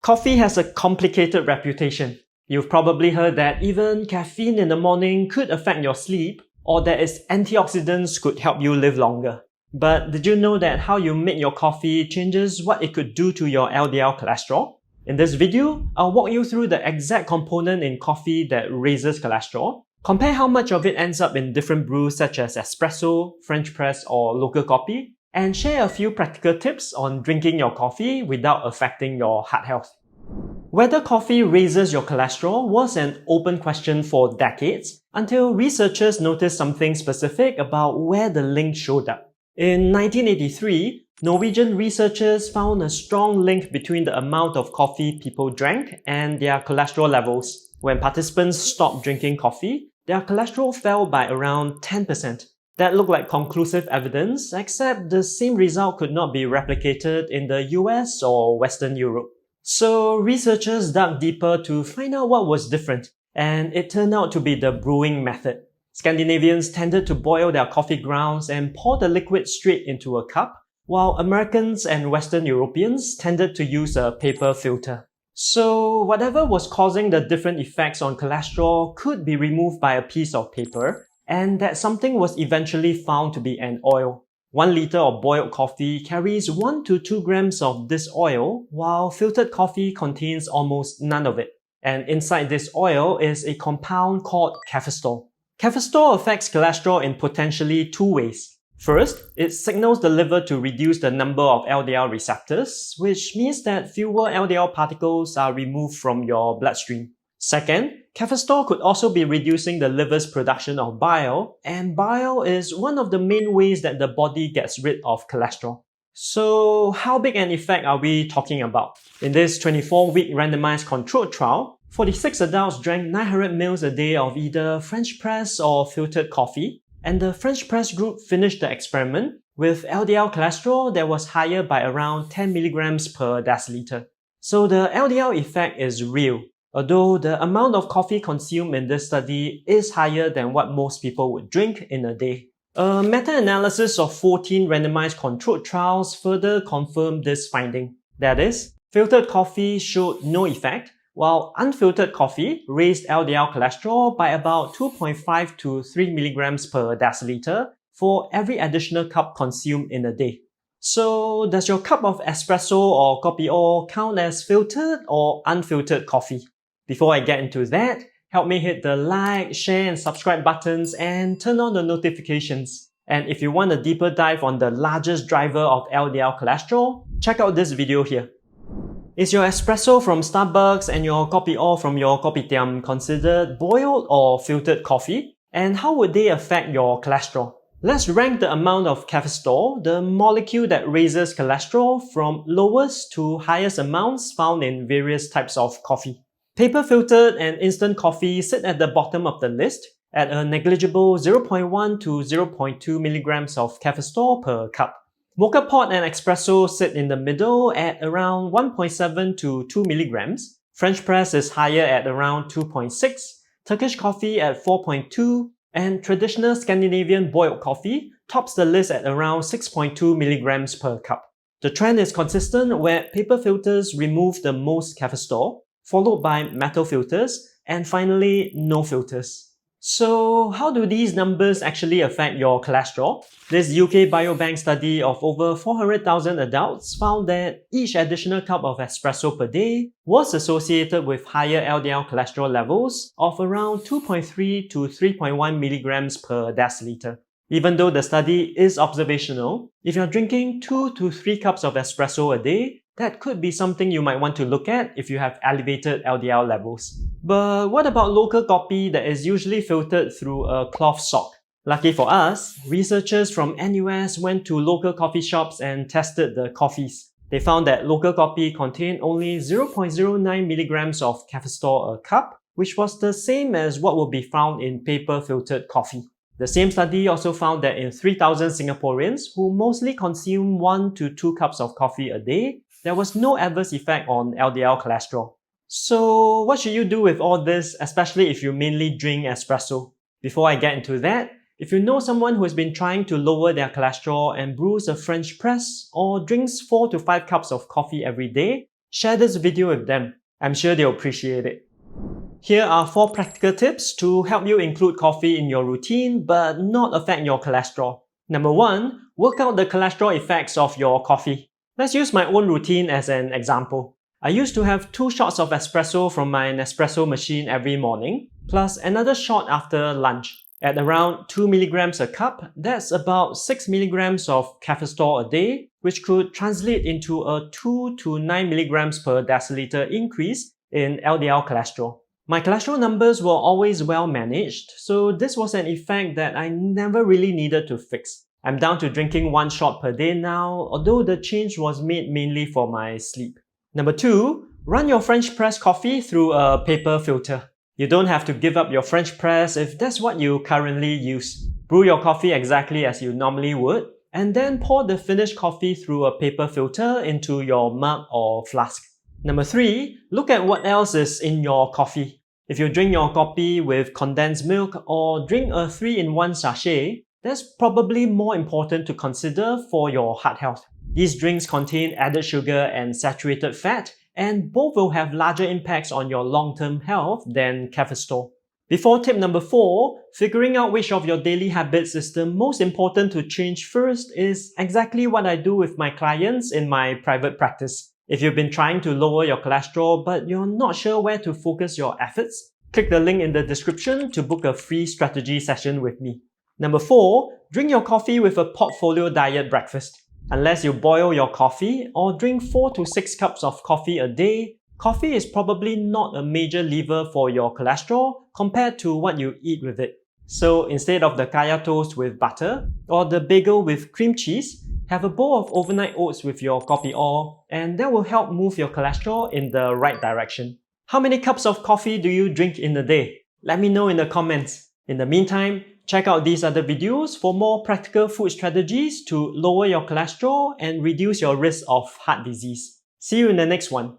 Coffee has a complicated reputation. You've probably heard that even caffeine in the morning could affect your sleep, or that its antioxidants could help you live longer. But did you know that how you make your coffee changes what it could do to your LDL cholesterol? In this video, I'll walk you through the exact component in coffee that raises cholesterol, compare how much of it ends up in different brews such as espresso, French press, or local kopi, and share a few practical tips on drinking your coffee without affecting your heart health. Whether coffee raises your cholesterol was an open question for decades until researchers noticed something specific about where the link showed up. In 1983, Norwegian researchers found a strong link between the amount of coffee people drank and their cholesterol levels. When participants stopped drinking coffee, their cholesterol fell by around 10%. That looked like conclusive evidence, except the same result could not be replicated in the US or Western Europe. So researchers dug deeper to find out what was different, and it turned out to be the brewing method. Scandinavians tended to boil their coffee grounds and pour the liquid straight into a cup, while Americans and Western Europeans tended to use a paper filter. So whatever was causing the different effects on cholesterol could be removed by a piece of paper, and that something was eventually found to be an oil. 1 liter of boiled coffee carries 1 to 2 grams of this oil, while filtered coffee contains almost none of it. And inside this oil is a compound called cafestol. Cafestol affects cholesterol in potentially 2 ways. First, it signals the liver to reduce the number of LDL receptors, which means that fewer LDL particles are removed from your bloodstream. Second, cafestol could also be reducing the liver's production of bile, and bile is one of the main ways that the body gets rid of cholesterol. So, how big an effect are we talking about? In this 24-week randomized controlled trial, 46 adults drank 900 ml a day of either French press or filtered coffee, and the French press group finished the experiment with LDL cholesterol that was higher by around 10 mg per deciliter. So the LDL effect is real, although the amount of coffee consumed in this study is higher than what most people would drink in a day. A meta-analysis of 14 randomized controlled trials further confirmed this finding. That is, filtered coffee showed no effect, while unfiltered coffee raised LDL cholesterol by about 2.5 to 3 mg per deciliter for every additional cup consumed in a day. So, does your cup of espresso or kopi count as filtered or unfiltered coffee? Before I get into that, help me hit the like, share and subscribe buttons and turn on the notifications. And if you want a deeper dive on the largest driver of LDL cholesterol, check out this video here. Is your espresso from Starbucks and your kopi from your kopitiam considered boiled or filtered coffee? And how would they affect your cholesterol? Let's rank the amount of cafestol, the molecule that raises cholesterol, from lowest to highest amounts found in various types of coffee. Paper filtered and instant coffee sit at the bottom of the list at a negligible 0.1 to 0.2 mg of cafestol per cup. Mocha pot and espresso sit in the middle at around 1.7 to 2 mg. French press is higher at around 2.6, Turkish coffee at 4.2, and traditional Scandinavian boiled coffee tops the list at around 6.2 mg per cup. The trend is consistent where paper filters remove the most cafestol, followed by metal filters, and finally no filters. So how do these numbers actually affect your cholesterol? This UK Biobank study of over 400,000 adults found that each additional cup of espresso per day was associated with higher LDL cholesterol levels of around 2.3 to 3.1 mg per deciliter. Even though the study is observational, if you're drinking 2 to 3 cups of espresso a day, that could be something you might want to look at if you have elevated LDL levels. But what about local kopi that is usually filtered through a cloth sock? Lucky for us, researchers from NUS went to local coffee shops and tested the coffees. They found that local kopi contained only 0.09 mg of cafestol a cup, which was the same as what would be found in paper filtered coffee. The same study also found that in 3,000 Singaporeans who mostly consume 1 to 2 cups of coffee a day, there was no adverse effect on LDL cholesterol. So what should you do with all this, especially if you mainly drink espresso? Before I get into that, if you know someone who has been trying to lower their cholesterol and brews a French press or drinks 4 to 5 cups of coffee every day, Share this video with them. I'm sure they'll appreciate it. Here are 4 practical tips to help you include coffee in your routine but not affect your cholesterol. Number 1, work out the cholesterol effects of your coffee. Let's use my own routine as an example. I used to have 2 shots of espresso from my Espresso machine every morning, plus another shot after lunch. At around 2 milligrams a cup, that's about 6 milligrams of cafestol a day, which could translate into a 2 to 9 milligrams per deciliter increase in LDL cholesterol. My cholesterol numbers were always well managed, so this was an effect that I never really needed to fix. I'm down to drinking 1 shot per day now, although the change was made mainly for my sleep. Number 2, run your French press coffee through a paper filter. You don't have to give up your French press if that's what you currently use. Brew your coffee exactly as you normally would, and then pour the finished coffee through a paper filter into your mug or flask. Number 3, look at what else is in your coffee. If you drink your coffee with condensed milk or drink a 3-in-1 sachet, that's probably more important to consider for your heart health. These drinks contain added sugar and saturated fat, and both will have larger impacts on your long-term health than cafestol. Before tip number 4, figuring out which of your daily habits is the most important to change first is exactly what I do with my clients in my private practice. If you've been trying to lower your cholesterol but you're not sure where to focus your efforts, click the link in the description to book a free strategy session with me. Number 4, drink your coffee with a portfolio diet breakfast. Unless you boil your coffee or drink 4 to 6 cups of coffee a day, coffee is probably not a major lever for your cholesterol compared to what you eat with it. So instead of the kaya toast with butter or the bagel with cream cheese, have a bowl of overnight oats with your kopi oil, and that will help move your cholesterol in the right direction. How many cups of coffee do you drink in a day? Let me know in the comments. In the meantime, check out these other videos for more practical food strategies to lower your cholesterol and reduce your risk of heart disease. See you in the next one.